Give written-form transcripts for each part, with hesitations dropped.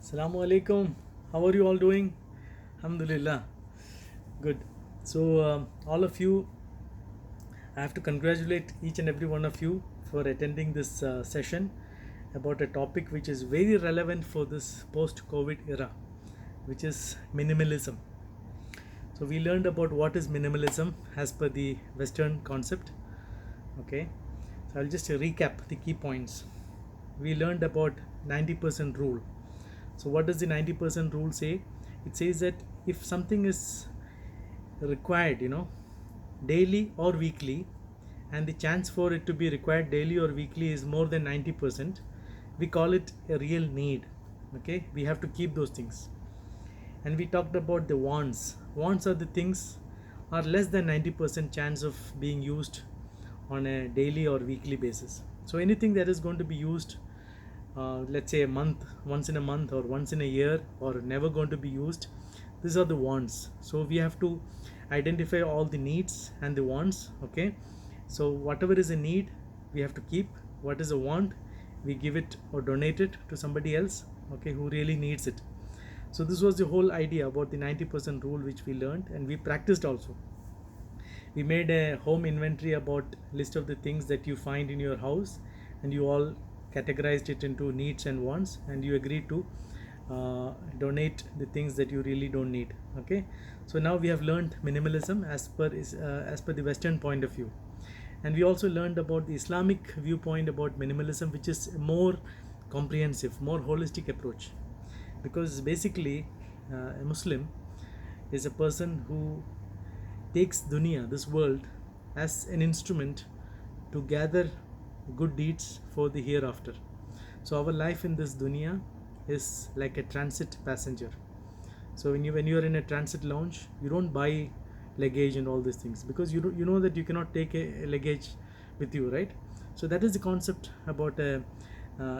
Assalamu alaikum. How are you all doing? Alhamdulillah. Good. So, all of you, I have to congratulate each and every one of you for attending this session about a topic which is very relevant for this post COVID era, which is minimalism. So, we learned about what is minimalism as per the Western concept. Okay. So, I'll just recap the key points. We learned about 90% rule. So what does the 90% rule say? It says that if something is required, daily or weekly, and the chance for it to be required daily or weekly is more than 90%, we call it a real need. Okay, we have to keep those things. And we talked about the wants. Wants are the things are less than 90% chance of being used on a daily or weekly basis. So anything that is going to be used, let's say a month, once in a month, or once in a year, or never going to be used, these are the wants. So we have to identify all the needs and the wants. Okay, so whatever is a need, we have to keep. What is a want, we give it or donate it to somebody else, okay, who really needs it. So this was the whole idea about the 90% rule, which we learned and we practiced also. We made a home inventory about list of the things that you find in your house, and you all categorized it into needs and wants, and you agreed to donate the things that you really don't need. Okay, so now we have learned minimalism as per the Western point of view, and we also learned about the Islamic viewpoint about minimalism, which is a more comprehensive, more holistic approach, because basically a Muslim is a person who takes dunya, this world, as an instrument to gather good deeds for the hereafter. So our life in this dunya is like a transit passenger. So when you are in a transit lounge, you don't buy luggage and all these things, because you know that you cannot take a luggage with you, right? So that is the concept about a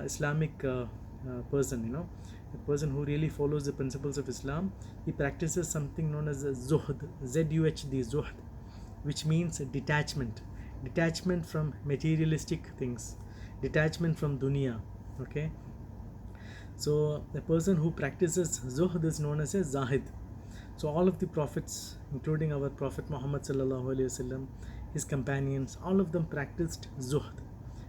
Islamic person. A person who really follows the principles of Islam. He practices something known as a zuhd, Z-U-H-D, zuhd, which means detachment from materialistic things, detachment from dunya. Okay, so the person who practices zuhd is known as a zahid. So all of the prophets, including our Prophet Muhammad sallallahu alaihi wasallam, his companions, all of them practiced zuhd,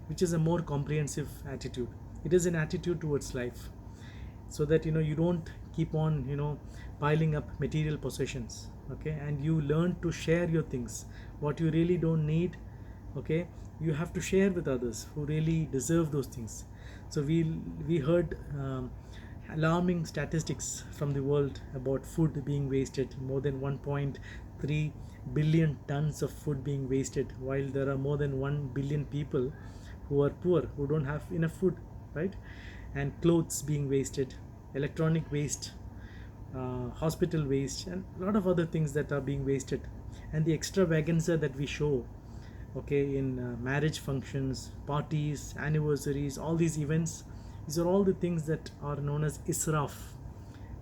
which is a more comprehensive attitude. It is an attitude towards life, so that you don't keep on piling up material possessions. Okay, and you learn to share your things, what you really don't need. Okay, you have to share with others who really deserve those things. So we heard alarming statistics from the world about food being wasted, more than 1.3 billion tons of food being wasted, while there are more than 1 billion people who are poor, who don't have enough food, right? And clothes being wasted, electronic waste, hospital waste, and a lot of other things that are being wasted. And the extravaganza that we show, okay, in marriage functions, parties, anniversaries, all these events, these are all the things that are known as israf.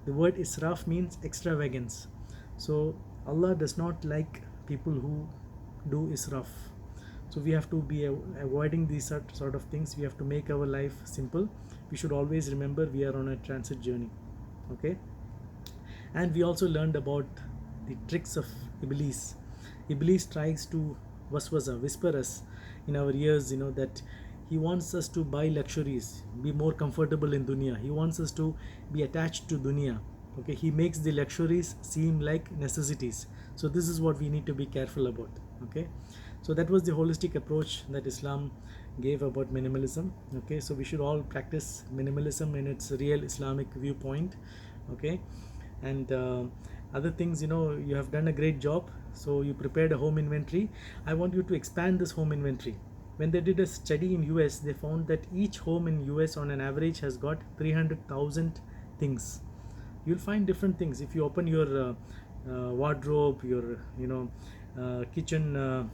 The word israf means extravagance. So Allah does not like people who do israf. So we have to be avoiding these sort of things. We have to make our life simple. We should always remember we are on a transit journey. Okay, and we also learned about the tricks of Iblis. Iblis tries to waswasa, whisper us in our ears, that he wants us to buy luxuries, be more comfortable in dunya. He wants us to be attached to dunya. Okay, he makes the luxuries seem like necessities. So this is what we need to be careful about. Okay, so that was the holistic approach that Islam gave about minimalism. Okay, so we should all practice minimalism in its real Islamic viewpoint. Okay, and other things, you have done a great job. So you prepared a home inventory. I want you to expand this home inventory. When they did a study in US, they found that each home in US on an average has got 300,000 things. You'll find different things if you open your wardrobe, your kitchen,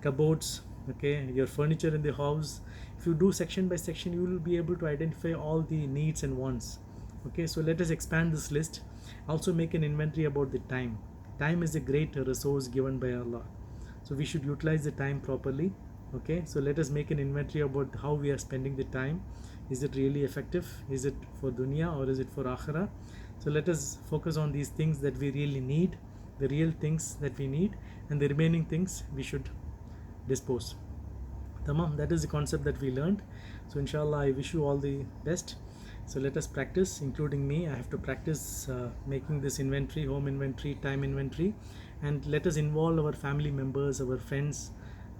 cupboards, okay, your furniture in the house. If you do section by section, you will be able to identify all the needs and wants. Okay, so let us expand this list. Also make an inventory about the time. Time is a great resource given by Allah, so we should utilize the time properly. Okay, so let us make an inventory about how we are spending the time. Is it really effective? Is it for dunya or is it for akhirah? So let us focus on these things that we really need, the real things that we need, and the remaining things we should dispose. Tamam, that is the concept that we learned. So inshallah, I wish you all the best. So let us practice, including me. I have to practice making this inventory, home inventory, time inventory, and let us involve our family members, our friends.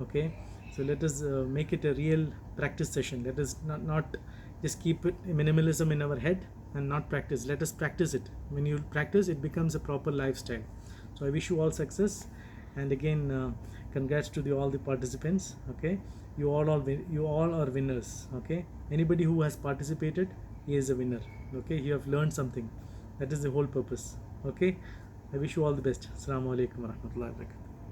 Okay, so let us make it a real practice session. Let us not just keep it minimalism in our head and not practice. Let us practice it. When you practice, it becomes a proper lifestyle. So I wish you all success, and again, congrats to all the participants. Okay, you all are winners. Okay, anybody who has participated, he is a winner. Okay, you have learned something. That is the whole purpose. Okay, I wish you all the best. Assalamu alaikum warahmatullahi wabarakatuh.